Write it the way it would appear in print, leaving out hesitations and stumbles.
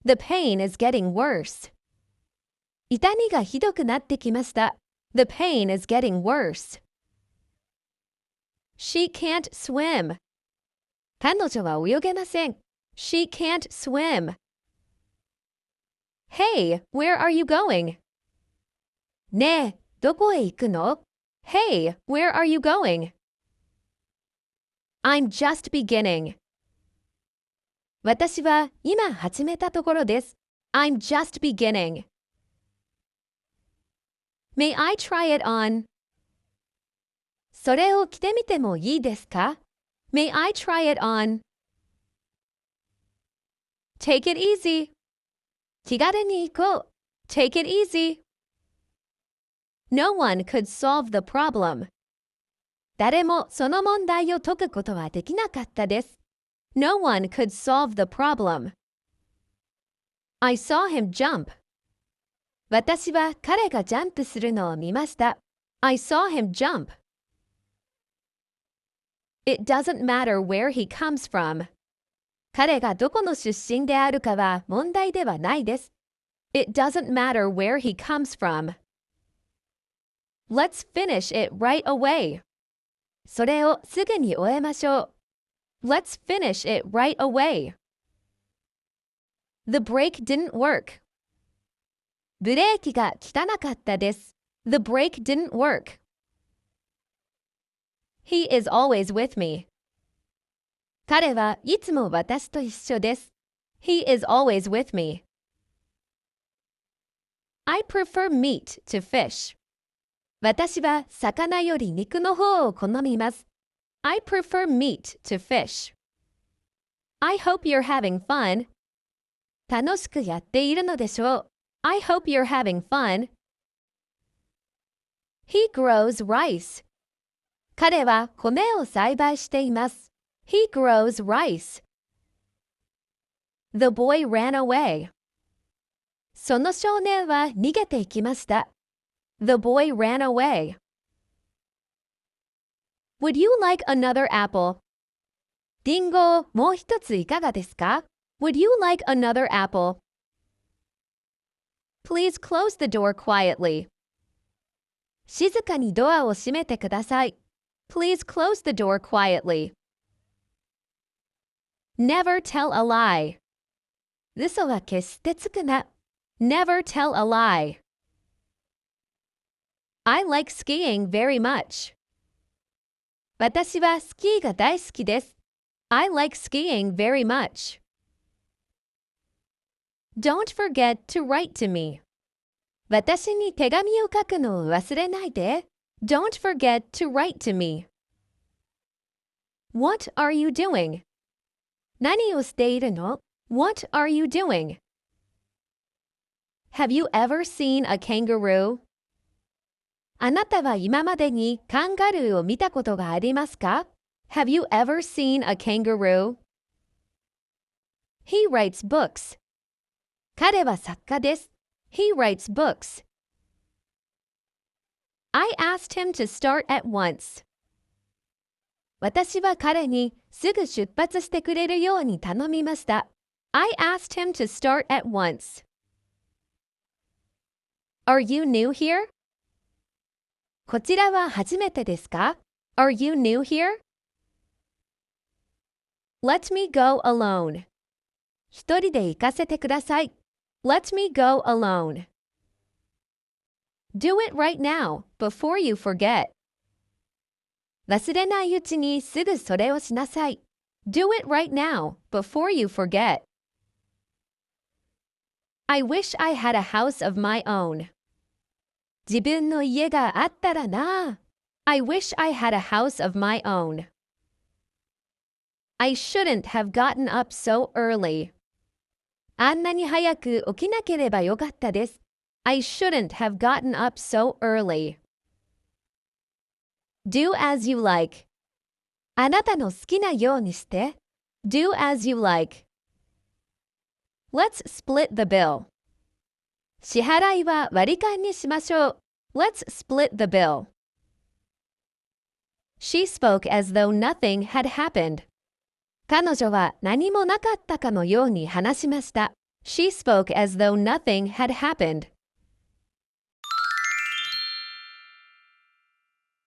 The pain is getting worse. 痛みがひどくなってきました。The pain is getting worse. She can't swim. 彼女は泳げません。She can't swim. Hey, where are you going? ねえ、どこへ行くの? Hey, where are you going? I'm just beginning. 私は今始めたところです。I'm just beginning. May I try it on? それを着てみてもいいですか? May I try it on? Take it easy. 気軽に行こう。Take it easy. No one could solve the problem. 誰もその問題を解くことはできなかったです。No one could solve the problem. I saw him jump. 私は彼がジャンプするのを見ました。I saw him jump. It doesn't matter where he comes from. 彼がどこの出身であるかは問題ではないです。It doesn't matter where he comes from. Let's finish it right away. それをすぐに終えましょう。Let's finish it right away. The brake didn't work. ブレーキが効かなかったです。The brake didn't work. He is always with me. 彼はいつも私と一緒です。He is always with me. I prefer meat to fish. 私は魚より肉の方を好みます。I prefer meat to fish. I hope you're having fun. 楽しくやっているのでしょう。I hope you're having fun. He grows rice. 彼は米を栽培しています。He grows rice. The boy ran away. その少年は逃げていきました。The boy ran away. Would you like another apple? リンゴをもう一ついかがですか? Would you like another apple? Please close the door quietly. 静かにドアを閉めてください。Please close the door quietly. Never tell a lie. 嘘は決してつくな。Never tell a lie. I like skiing very much. 私はスキーが大好きです。I like skiing very much. Don't forget to write to me. 私に手紙を書くのを忘れないで。Don't forget to write to me. What are you doing? 何をしているの? What are you doing? Have you ever seen a kangaroo? あなたは今までにカンガルーを見たことがありますか? Have you ever seen a kangaroo? He writes books. 彼は作家です。He writes books. I asked him to start at once. 私は彼にすぐ出発してくれるように頼みました。I asked him to start at once. Are you new here? こちらは初めてですか? Are you new here? Let me go alone. 一人で行かせてください。Let me go alone. Do it right now, before you forget. 忘れないうちにすぐそれをしなさい。Do it right now, before you forget. I wish I had a house of my own. 自分の家があったらな。I wish I had a house of my own. I shouldn't have gotten up so early. あんなに早く起きなければよかったです。I shouldn't have gotten up so early. Do as you like. あなたの好きなようにして。Do as you like. Let's split the bill. 支払いは割り勘にしましょう。Let's split the bill. She spoke as though nothing had happened. 彼女は何もなかったかのように話しました。She spoke as though nothing had happened.